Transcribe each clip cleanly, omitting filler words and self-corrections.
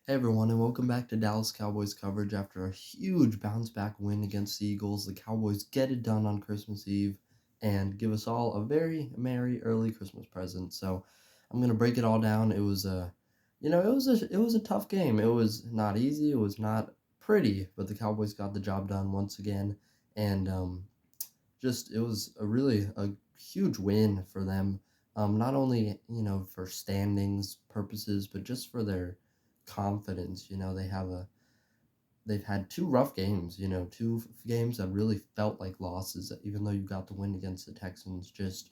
Hey everyone, and welcome back to Dallas Cowboys coverage. After a huge bounce back win against the Eagles, the Cowboys get it done on Christmas Eve and give us all a very merry early Christmas present. So I'm gonna break it all down. It was a tough game. It was not easy. It was not pretty, but the Cowboys got the job done once again, and just it was a huge win for them. Not only for standings purposes, but just for their confidence. They've had two rough games. Two games that really felt like losses. Even though you got the win against the Texans, just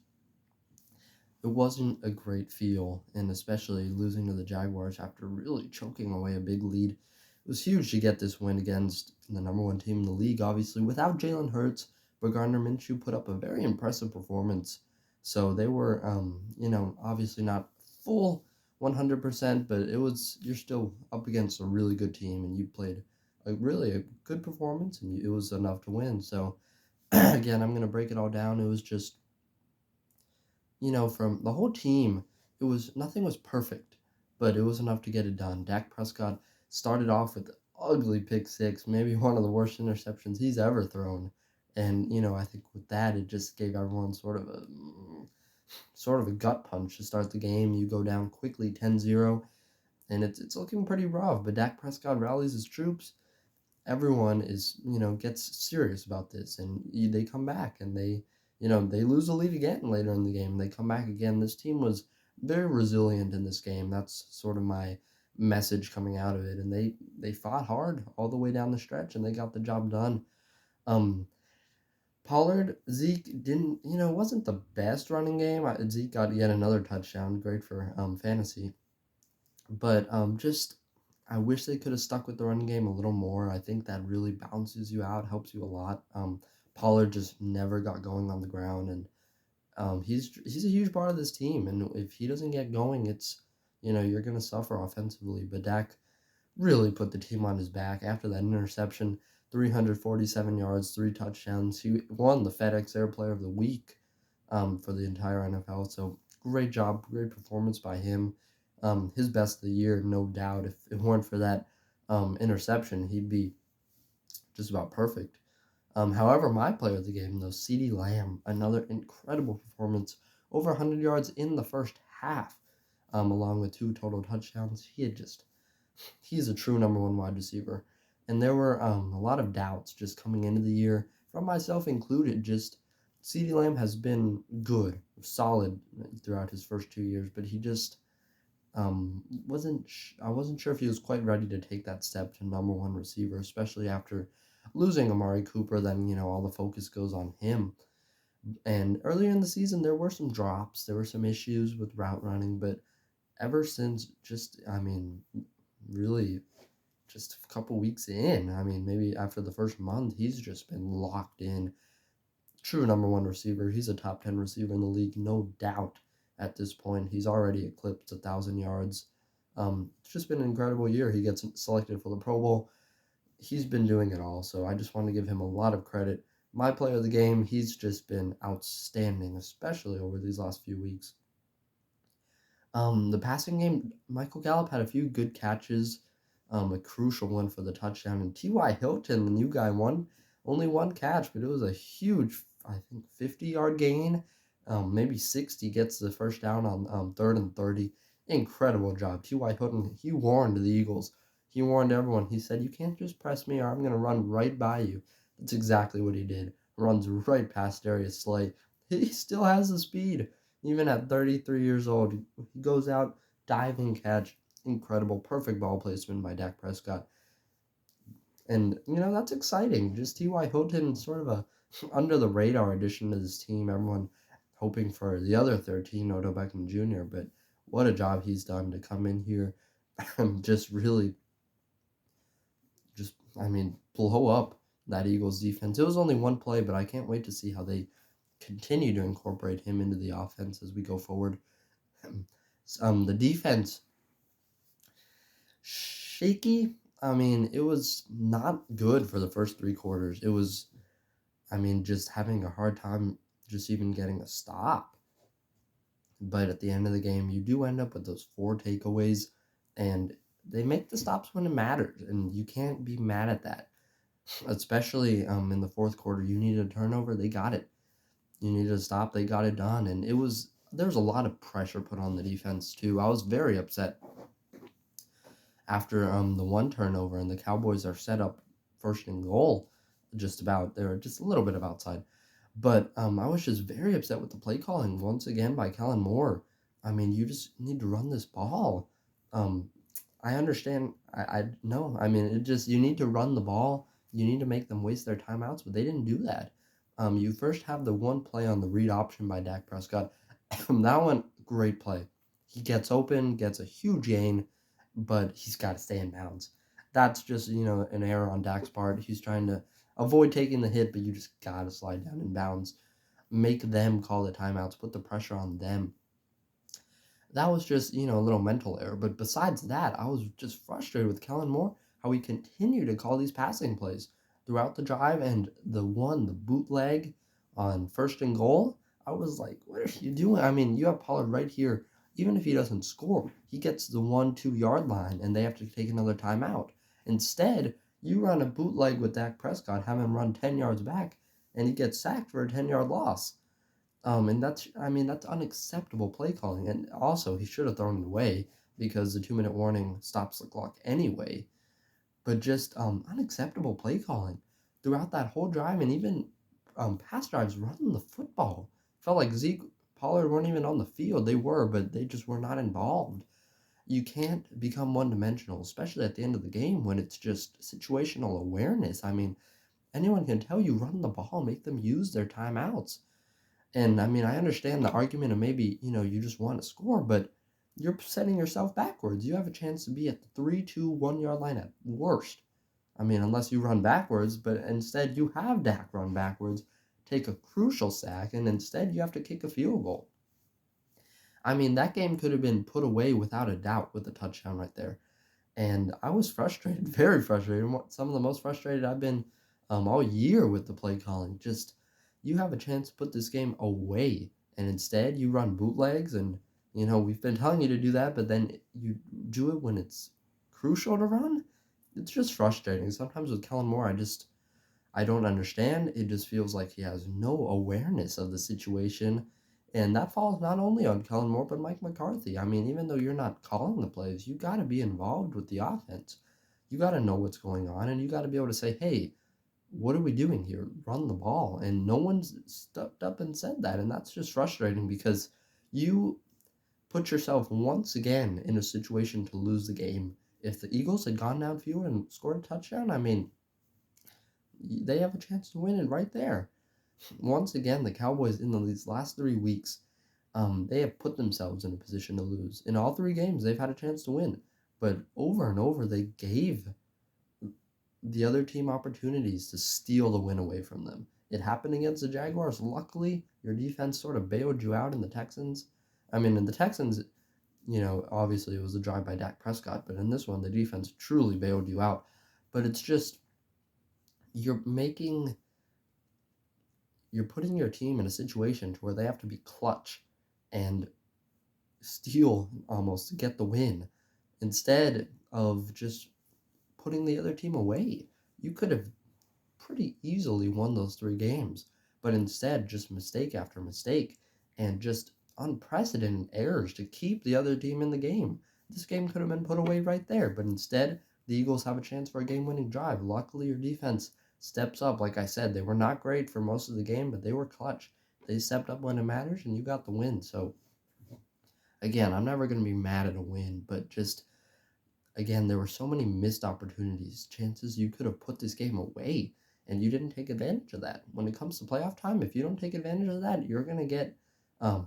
it wasn't a great feel, and especially losing to the Jaguars after really choking away a big lead. It was huge to get this win against the number one team in the league, obviously, without Jalen Hurts, but Gardner Minshew put up a very impressive performance. So they were, obviously not full 100%, but you're still up against a really good team, and you played a good performance, and it was enough to win. So, again, I'm going to break it all down. It was just from the whole team, nothing was perfect, but it was enough to get it done. Dak Prescott started off with ugly pick six, maybe one of the worst interceptions he's ever thrown. And, I think with that, it just gave everyone sort of a gut punch to start the game. You go down quickly 10-0, and it's looking pretty rough, but Dak Prescott rallies his troops. Everyone gets serious about this, and they come back, and they lose the lead again later in the game. They come back again. This team was very resilient in this game. That's sort of my message coming out of it, and they fought hard all the way down the stretch, and they got the job done. um Pollard, Zeke didn't, wasn't the best running game. Zeke got yet another touchdown, great for fantasy, but just I wish they could have stuck with the run game a little more. I think that really balances you out, helps you a lot. Pollard just never got going on the ground, and he's a huge part of this team. And if he doesn't get going, it's you're gonna suffer offensively. But Dak really put the team on his back after that interception. 347 yards, three touchdowns. He won the FedEx Air Player of the Week for the entire NFL. So great job, great performance by him. His best of the year, no doubt. If it weren't for that interception, he'd be just about perfect. However, my player of the game, though, CeeDee Lamb, another incredible performance, over 100 yards in the first half, along with two total touchdowns. He's a true number one wide receiver. And there were a lot of doubts just coming into the year, from myself included. Just CeeDee Lamb has been good, solid throughout his first 2 years, but he just I wasn't sure if he was quite ready to take that step to number one receiver, especially after losing Amari Cooper. Then all the focus goes on him. And earlier in the season, there were some drops, there were some issues with route running, but ever since, really, just a couple weeks in, maybe after the first month, he's just been locked in. True number one receiver. He's a top 10 receiver in the league, no doubt. At this point, he's already eclipsed 1,000 yards. It's just been an incredible year. He gets selected for the Pro Bowl. He's been doing it all, so I just want to give him a lot of credit. My player of the game, he's just been outstanding, especially over these last few weeks. The passing game, Michael Gallup had a few good catches, a crucial one for the touchdown, and T.Y. Hilton, the new guy, only one catch, but it was a huge, I think, 50-yard gain. Maybe 60, gets the first down on 3rd and 30. Incredible job. T.Y. Hilton, he warned the Eagles. He warned everyone. He said, "You can't just press me or I'm going to run right by you." That's exactly what he did. Runs right past Darius Slay. He still has the speed. Even at 33 years old, he goes out, diving catch. Incredible. Perfect ball placement by Dak Prescott. And, that's exciting. Just T.Y. Hilton, sort of a under-the-radar addition to this team. Everyone hoping for the other 13, Odell Beckham Jr., but what a job he's done to come in here and just really, blow up that Eagles defense. It was only one play, but I can't wait to see how they continue to incorporate him into the offense as we go forward. The defense, shaky. It was not good for the first three quarters. It was, just having a hard time just even getting a stop. But at the end of the game, you do end up with those 4 takeaways, and they make the stops when it matters, and you can't be mad at that. Especially in the fourth quarter, you needed a turnover, they got it. You needed a stop, they got it done, and there was a lot of pressure put on the defense too. I was very upset after the one turnover, and the Cowboys are set up first and goal, just about. They're just a little bit of outside. But I was just very upset with the play calling once again by Kellen Moore. I mean, you just need to run this ball. Um, I understand. I no. I mean, it just you need to run the ball. You need to make them waste their timeouts, but they didn't do that. You first have the one play on the read option by Dak Prescott. That one, great play. He gets open, gets a huge gain, but he's got to stay in bounds. That's just an error on Dak's part. He's trying to avoid taking the hit, but you just gotta slide down in bounds. Make them call the timeouts. Put the pressure on them. That was just, a little mental error. But besides that, I was just frustrated with Kellen Moore, how he continued to call these passing plays throughout the drive, and the bootleg on first and goal. I was like, what are you doing? I mean, you have Pollard right here. Even if he doesn't score, he gets the 1-2 yard line, and they have to take another timeout. Instead, you run a bootleg with Dak Prescott, have him run 10 yards back, and he gets sacked for a 10-yard loss. And that's unacceptable play calling. And also, he should have thrown it away because the 2-minute warning stops the clock anyway. But just unacceptable play calling throughout that whole drive, and even pass drives running the football. Felt like Zeke, Pollard weren't even on the field. They were, but they just were not involved. You can't become one-dimensional, especially at the end of the game when it's just situational awareness. I mean, anyone can tell you run the ball, make them use their timeouts. And I mean, I understand the argument of maybe, you just want to score, but you're setting yourself backwards. You have a chance to be at the 3-2 1 yard line at worst. I mean, unless you run backwards, but instead you have Dak run backwards, take a crucial sack, and instead you have to kick a field goal. I mean, that game could have been put away without a doubt with a touchdown right there. And I was frustrated, very frustrated. Some of the most frustrated I've been all year with the play calling. Just, you have a chance to put this game away, and instead you run bootlegs, and, we've been telling you to do that, but then you do it when it's crucial to run. It's just frustrating. Sometimes with Kellen Moore, I don't understand. It just feels like he has no awareness of the situation. And that falls not only on Kellen Moore, but Mike McCarthy. I mean, even though you're not calling the plays, you got to be involved with the offense. You got to know what's going on, and you got to be able to say, hey, what are we doing here? Run the ball. And no one's stepped up and said that. And that's just frustrating because you put yourself once again in a situation to lose the game. If the Eagles had gone downfield and scored a touchdown, I mean, they have a chance to win it right there. Once again, the Cowboys in these last 3 weeks, they have put themselves in a position to lose. In all 3 games, they've had a chance to win. But over and over, they gave the other team opportunities to steal the win away from them. It happened against the Jaguars. Luckily, your defense sort of bailed you out in the Texans. I mean, in the Texans, obviously it was a drive by Dak Prescott, but in this one, the defense truly bailed you out. But it's just, you're putting your team in a situation to where they have to be clutch and steal almost to get the win instead of just putting the other team away. You could have pretty easily won those 3 games, but instead just mistake after mistake and just unprecedented errors to keep the other team in the game. This game could have been put away right there, but instead the Eagles have a chance for a game-winning drive. Luckily, your defense steps up. Like I said, they were not great for most of the game, but they were clutch. They stepped up when it matters, and you got the win. So, again, I'm never going to be mad at a win, but just, again, there were so many missed opportunities, chances you could have put this game away, and you didn't take advantage of that. When it comes to playoff time, if you don't take advantage of that, you're going to get a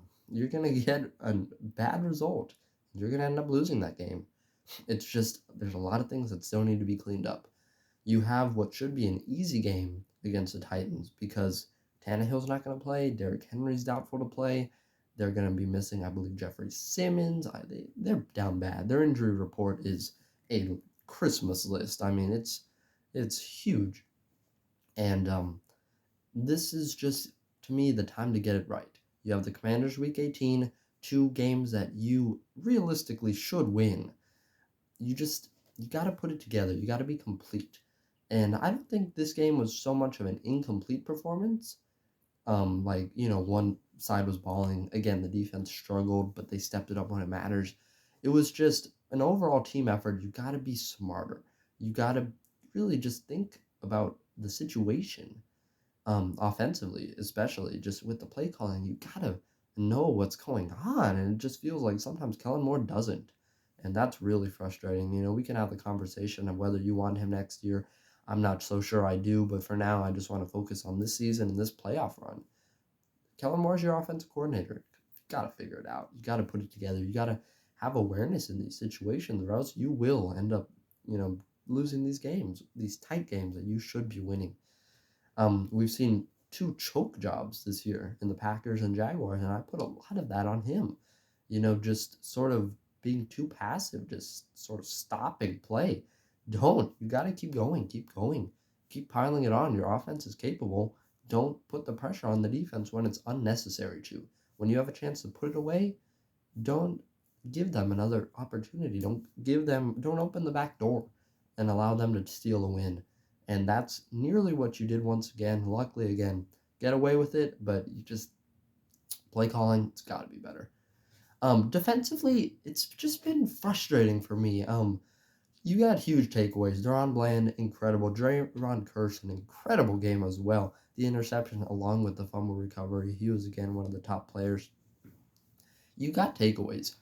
bad result. You're going to end up losing that game. It's just, there's a lot of things that still need to be cleaned up. You have what should be an easy game against the Titans because Tannehill's not going to play. Derrick Henry's doubtful to play. They're going to be missing, I believe, Jeffrey Simmons. They're down bad. Their injury report is a Christmas list. I mean, it's huge. And this is just, to me, the time to get it right. You have the Commanders Week 18, 2 games that you realistically should win. you got to put it together. You got to be complete. And I don't think this game was so much of an incomplete performance. One side was balling. Again, the defense struggled, but they stepped it up when it matters. It was just an overall team effort. You got to be smarter. You got to really just think about the situation, offensively, especially just with the play calling. You got to know what's going on, and it just feels like sometimes Kellen Moore doesn't. And that's really frustrating. We can have the conversation of whether you want him next year. I'm not so sure I do, but for now, I just want to focus on this season and this playoff run. Kellen Moore's your offensive coordinator. You got to figure it out. You got to put it together. You got to have awareness in these situations, or else you will end up, losing these games, these tight games that you should be winning. We've seen 2 choke jobs this year in the Packers and Jaguars, and I put a lot of that on him. Just sort of being too passive, just sort of stopping play. You got to keep going, keep piling it on. Your offense is capable. Don't put the pressure on the defense when it's unnecessary to. When you have a chance to put it away, don't give them another opportunity. Don't open the back door and allow them to steal a win. And that's nearly what you did once again. Luckily, again, get away with it, but you just play calling, it's got to be better. Defensively, it's just been frustrating for me. You got huge takeaways. DaRon Bland, incredible. Jayron Kearse, an incredible game as well. The interception along with the fumble recovery. He was, again, one of the top players. You got takeaways.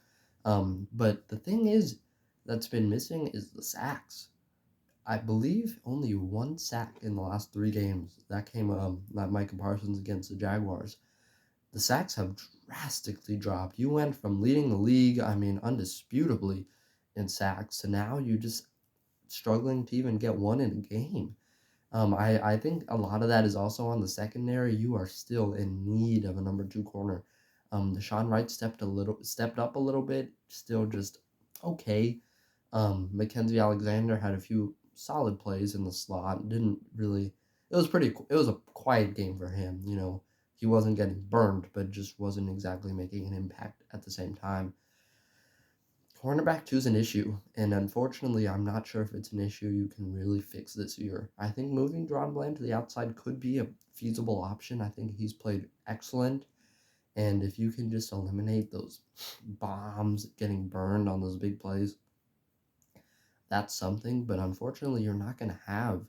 But the thing is that's been missing is the sacks. I believe only 1 sack in the last 3 games. That came not Micah Parsons against the Jaguars. The sacks have drastically dropped. You went from leading the league, undisputably, in sacks, to now you just struggling to even get 1 in a game. I think a lot of that is also on the secondary. You are still in need of a number 2 corner. NaShon Wright stepped up a little bit, still just okay. Mackenzie Alexander had a few solid plays in the slot. It was a quiet game for him. He wasn't getting burned, but just wasn't exactly making an impact at the same time. Cornerback 2 is an issue, and unfortunately, I'm not sure if it's an issue you can really fix this year. I think moving DaRon Bland to the outside could be a feasible option. I think he's played excellent, and if you can just eliminate those bombs getting burned on those big plays, that's something. But unfortunately, you're not going to have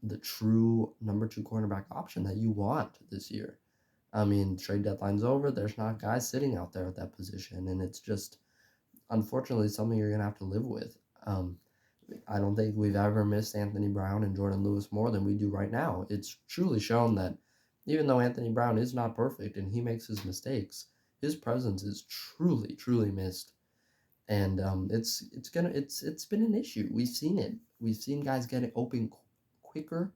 the true number 2 cornerback option that you want this year. Trade deadline's over. There's not guys sitting out there at that position, and it's just, unfortunately, something you're going to have to live with. I don't think we've ever missed Anthony Brown and Jourdan Lewis more than we do right now. It's truly shown that even though Anthony Brown is not perfect and he makes his mistakes, his presence is truly, truly missed. And it's been an issue. We've seen it. We've seen guys get it open quicker,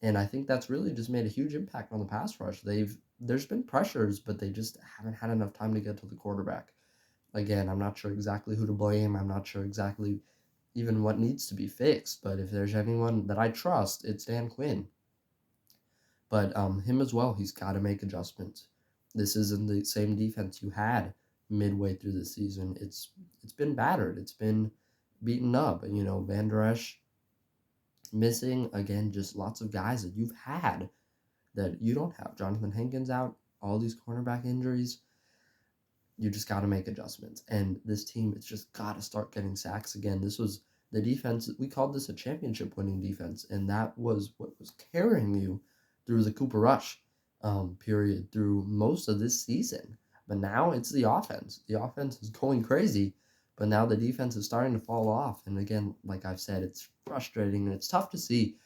and I think that's really just made a huge impact on the pass rush. There's been pressures, but they just haven't had enough time to get to the quarterback. Again, I'm not sure exactly who to blame. I'm not sure exactly even what needs to be fixed, but if there's anyone that I trust, it's Dan Quinn. But him as well, he's got to make adjustments. This isn't the same defense you had midway through the season. It's been battered. It's been beaten up. Vander, Esch missing. Again, just lots of guys that you've had that you don't have. Jonathan Hankins out. All these cornerback injuries. You just got to make adjustments. And this team, it's just got to start getting sacks again. This was the defense. We called this a championship-winning defense, and that was what was carrying you through the Cooper Rush period, through most of this season. But now it's the offense. The offense is going crazy, but now the defense is starting to fall off. And again, like I've said, it's frustrating and it's tough to see,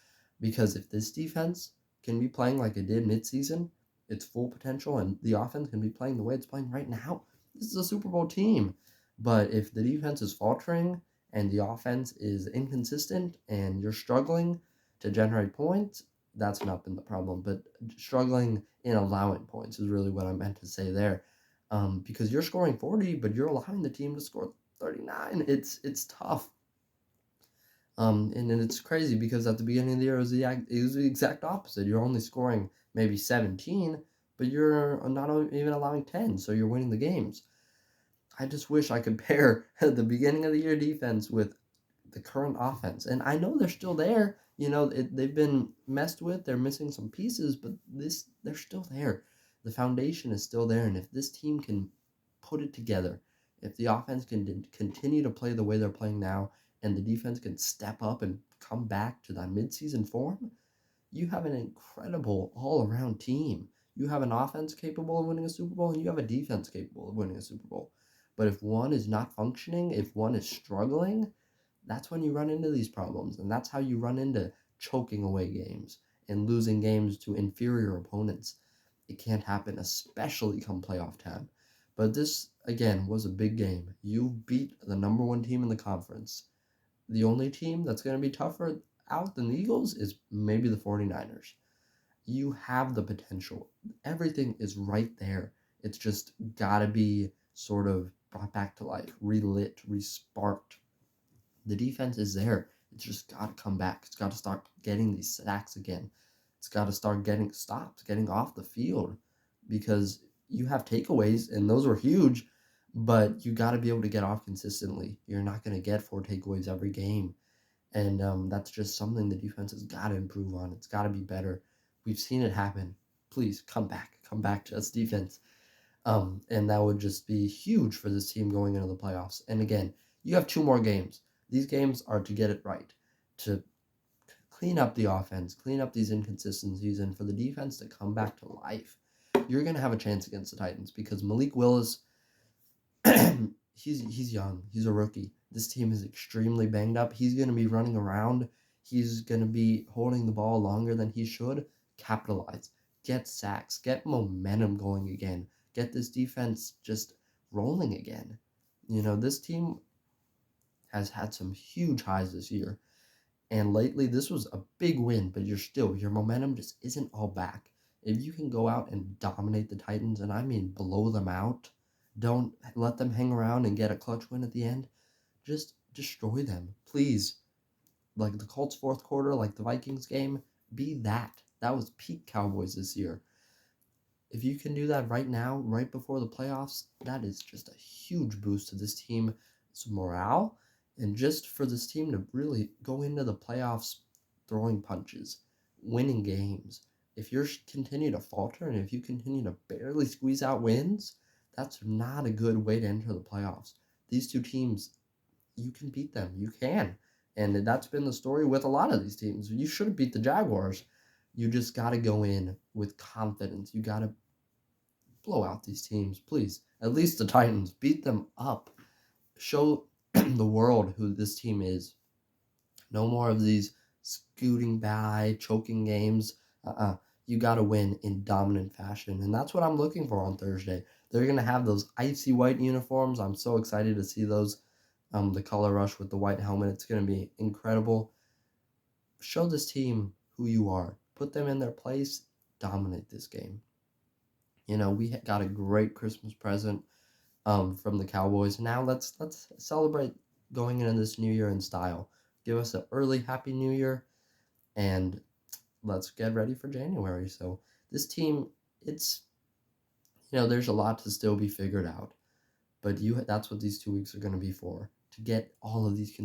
because if this defense can be playing like it did midseason, its full potential, and the offense can be playing the way it's playing right now, this is a Super Bowl team. But if the defense is faltering and the offense is inconsistent and you're struggling to generate points, that's not been the problem. But struggling in allowing points is really what I meant to say there. Because you're scoring 40, but you're allowing the team to score 39. It's tough. And it's crazy because at the beginning of the year, it was the exact opposite. You're only scoring maybe 17, but you're not even allowing 10, so you're winning the games. I just wish I could pair the beginning of the year defense with the current offense. And I know they're still there. They've been messed with. They're missing some pieces, but they're still there. The foundation is still there. And if this team can put it together, if the offense can continue to play the way they're playing now, and the defense can step up and come back to that midseason form, you have an incredible all-around team. You have an offense capable of winning a Super Bowl, and you have a defense capable of winning a Super Bowl. But if one is not functioning, if one is struggling, that's when you run into these problems. And that's how you run into choking away games and losing games to inferior opponents. It can't happen, especially come playoff time. But this, again, was a big game. You beat the number one team in the conference. The only team that's going to be tougher out than the Eagles is maybe the 49ers. You have the potential. Everything is right there. It's just got to be sort of brought back to life, relit, resparked. The defense is there. It's just got to come back. It's got to start getting these sacks again. It's got to start getting stops, getting off the field, because you have takeaways, and those were huge, but you got to be able to get off consistently. You're not going to get 4 takeaways every game. And that's just something the defense has got to improve on. It's got to be better. We've seen it happen. Please come back to us, defense. And that would just be huge for this team going into the playoffs. And again, you have 2 more games. These games are to get it right, to clean up the offense, clean up these inconsistencies, and for the defense to come back to life. You're going to have a chance against the Titans because Malik Willis, he's young. He's a rookie. This team is extremely banged up. He's going to be running around. He's going to be holding the ball longer than he should. Capitalize. Get sacks. Get momentum going again. Get this defense just rolling again. This team has had some huge highs this year. And lately, this was a big win, but your momentum just isn't all back. If you can go out and dominate the Titans, and I mean blow them out, don't let them hang around and get a clutch win at the end. Just destroy them, please. Like the Colts' fourth quarter, like the Vikings game, be that. That was peak Cowboys this year. If you can do that right now, right before the playoffs, that is just a huge boost to this team's morale, and just for this team to really go into the playoffs throwing punches, winning games. If you continue to falter and if you continue to barely squeeze out wins, that's not a good way to enter the playoffs. These 2 teams, you can beat them. You can. And that's been the story with a lot of these teams. You should have beat the Jaguars. You just got to go in with confidence. You got to blow out these teams, please. At least the Titans. Beat them up. Show the world who this team is. No more of these scooting by, choking games. You got to win in dominant fashion. And that's what I'm looking for on Thursday. They're going to have those icy white uniforms. I'm so excited to see those. The color rush with the white helmet. It's going to be incredible. Show this team who you are. Put them in their place. Dominate this game. We got a great Christmas present from the Cowboys. Now let's celebrate going into this new year in style. Give us an early Happy New Year, and let's get ready for January. So this team, it's, there's a lot to still be figured out, but that's what these 2 weeks are going to be for, to get all of these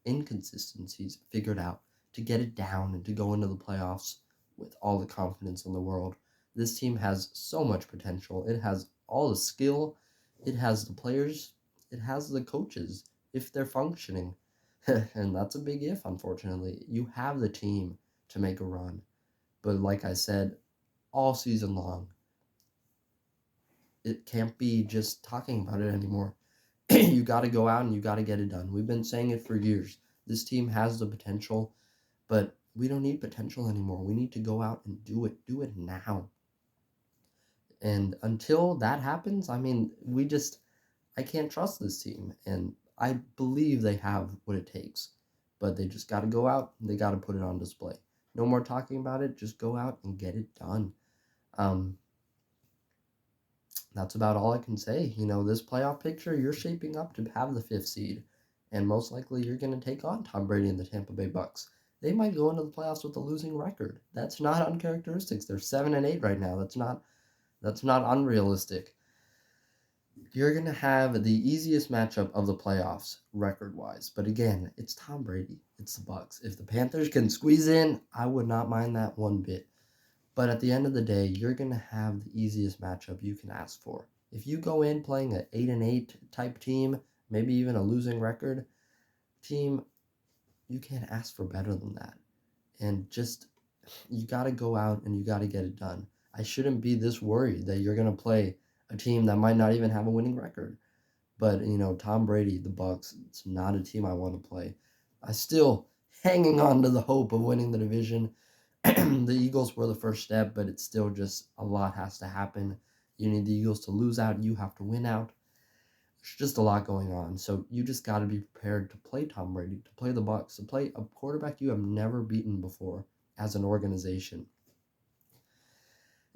inconsistencies figured out, to get it down and to go into the playoffs with all the confidence in the world. This team has so much potential. It has all the skill. It has the players. It has the coaches, if they're functioning. And that's a big if, unfortunately. You have the team to make a run. But like I said, all season long, it can't be just talking about it anymore. You got to go out and you got to get it done. We've been saying it for years. This team has the potential, but we don't need potential anymore. We need to go out and do it. Do it now. And until that happens, I can't trust this team. And I believe they have what it takes. But they just got to go out and they got to put it on display. No more talking about it. Just go out and get it done. That's about all I can say. This playoff picture, you're shaping up to have the 5th seed. And most likely you're going to take on Tom Brady and the Tampa Bay Bucks. They might go into the playoffs with a losing record. That's not uncharacteristic. They're 7-8 right now. That's not unrealistic. You're going to have the easiest matchup of the playoffs record-wise. But again, it's Tom Brady. It's the Bucs. If the Panthers can squeeze in, I would not mind that one bit. But at the end of the day, you're going to have the easiest matchup you can ask for. If you go in playing an 8-8 type team, maybe even a losing record team, you can't ask for better than that. And just, you got to go out and you got to get it done. I shouldn't be this worried that you're going to play a team that might not even have a winning record. But, Tom Brady, the Bucs, it's not a team I want to play. I still hanging on to the hope of winning the division. The Eagles were the first step, but it's still just a lot has to happen. You need the Eagles to lose out. You have to win out. There's just a lot going on. So you just got to be prepared to play Tom Brady, to play the Bucs, to play a quarterback you have never beaten before as an organization.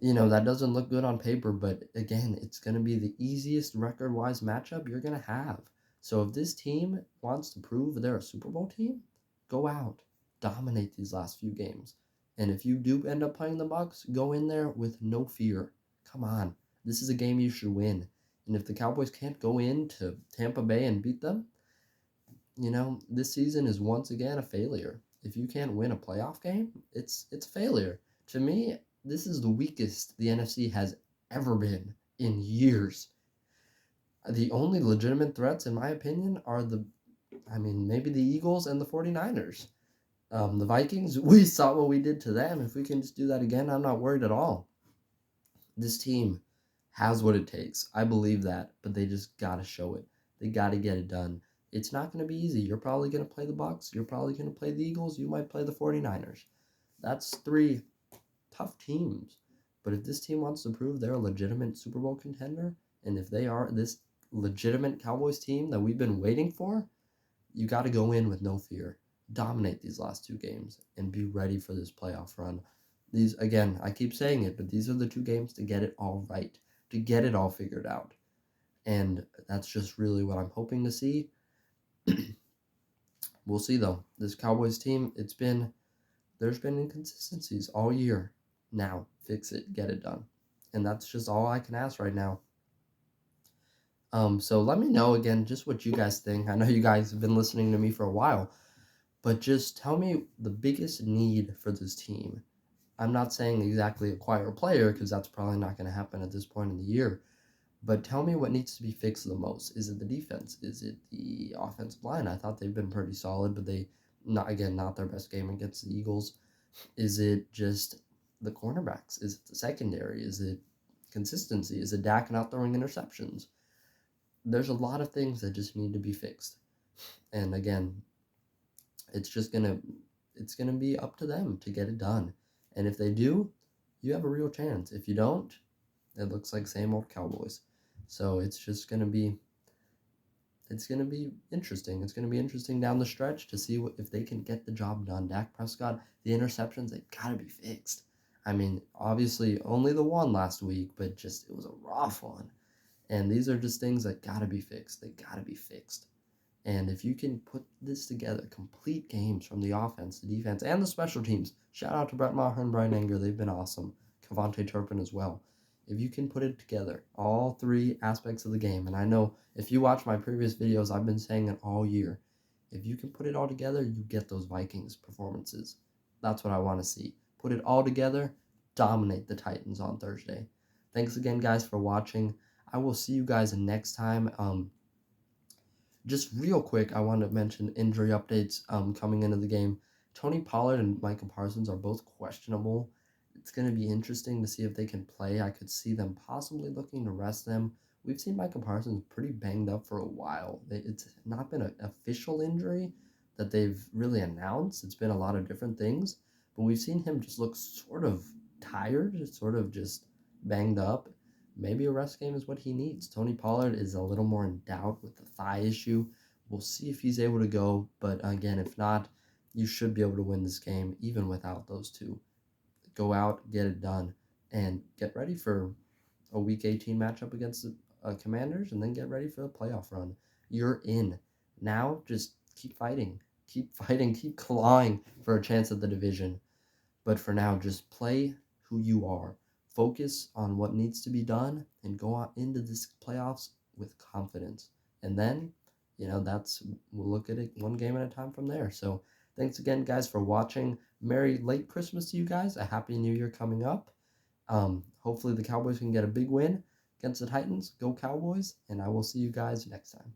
That doesn't look good on paper, but again, it's going to be the easiest record-wise matchup you're going to have. So if this team wants to prove they're a Super Bowl team, go out, dominate these last few games. And if you do end up playing the Bucs, go in there with no fear. Come on, this is a game you should win. And if the Cowboys can't go into Tampa Bay and beat them, this season is once again a failure. If you can't win a playoff game, it's a failure. To me, this is the weakest the NFC has ever been in years. The only legitimate threats, in my opinion, are maybe the Eagles and the 49ers. The Vikings, we saw what we did to them. If we can just do that again, I'm not worried at all. This team has what it takes. I believe that, but they just got to show it. They got to get it done. It's not going to be easy. You're probably going to play the Bucs. You're probably going to play the Eagles. You might play the 49ers. That's 3 tough teams. But if this team wants to prove they're a legitimate Super Bowl contender, and if they are this legitimate Cowboys team that we've been waiting for, you got to go in with no fear. Dominate these last 2 games and be ready for this playoff run. These, again, I keep saying it, but these are the 2 games to get it all right, to get it all figured out. And that's just really what I'm hoping to see. We'll see, though. This Cowboys team, there's been inconsistencies all year. Now, fix it, get it done. And that's just all I can ask right now. So let me know, again, just what you guys think. I know you guys have been listening to me for a while, but just tell me the biggest need for this team. I'm not saying exactly acquire a player, because that's probably not going to happen at this point in the year. But tell me what needs to be fixed the most. Is it the defense? Is it the offensive line? I thought they've been pretty solid, but not their best game against the Eagles. Is it just the cornerbacks? Is it the secondary? Is it consistency? Is it Dak not throwing interceptions? There's a lot of things that just need to be fixed. And again, it's gonna be up to them to get it done. And if they do, you have a real chance. If you don't, it looks like same old Cowboys. So it's gonna be interesting. It's gonna be interesting down the stretch to see if they can get the job done. Dak Prescott, the interceptions, they gotta be fixed. Obviously only the one last week, but it was a rough one. And these are just things that gotta be fixed. They gotta be fixed. And if you can put this together, complete games from the offense, the defense, and the special teams. Shout out to Brett Maher and Brian Anger. They've been awesome. Kevontae Turpin as well. If you can put it together, all 3 aspects of the game, and I know if you watch my previous videos, I've been saying it all year. If you can put it all together, you get those Vikings performances. That's what I want to see. Put it all together, dominate the Titans on Thursday. Thanks again, guys, for watching. I will see you guys next time. Just real quick, I want to mention injury updates coming into the game. Tony Pollard and Micah Parsons are both questionable. It's going to be interesting to see if they can play. I could see them possibly looking to rest them. We've seen Micah Parsons pretty banged up for a while. It's not been an official injury that they've really announced. It's been a lot of different things. But we've seen him just look sort of tired, sort of just banged up. Maybe a rest game is what he needs. Tony Pollard is a little more in doubt with the thigh issue. We'll see if he's able to go. But again, if not, you should be able to win this game even without those 2. Go out, get it done, and get ready for a Week 18 matchup against the Commanders, and then get ready for the playoff run. You're in. Now, just keep fighting, keep clawing for a chance at the division. But for now, just play who you are. Focus on what needs to be done and go out into this playoffs with confidence. And then, we'll look at it one game at a time from there. So thanks again, guys, for watching. Merry late Christmas to you guys. A happy New Year coming up. Hopefully the Cowboys can get a big win against the Titans. Go Cowboys, and I will see you guys next time.